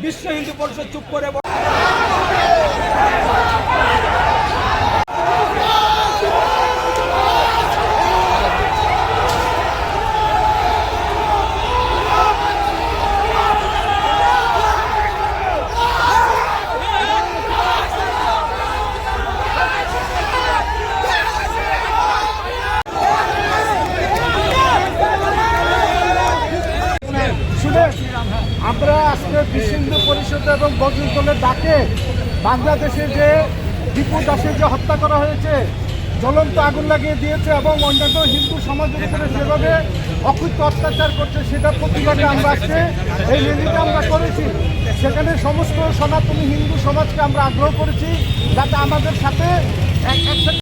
বিশ্ব হিন্দু পরিষদ চুপ করে আমরা আজকে বিশ্ব হিন্দু পরিষদ এবং বজরং দলের ডাকে বাংলাদেশে যে দীপু দাসের যে হত্যা করা হয়েছে, জ্বলন্ত আগুন লাগিয়ে দিয়েছে এবং অন্যান্য হিন্দু সমাজের উপরে যেভাবে অকৃত্য অত্যাচার করছে সেটা প্রতিবাদে আমরা আজকে এই র্যালিটা আমরা করেছি। সেখানে সমস্ত সনাতনী হিন্দু সমাজকে আমরা আগ্রহ করেছি যাতে আমাদের সাথে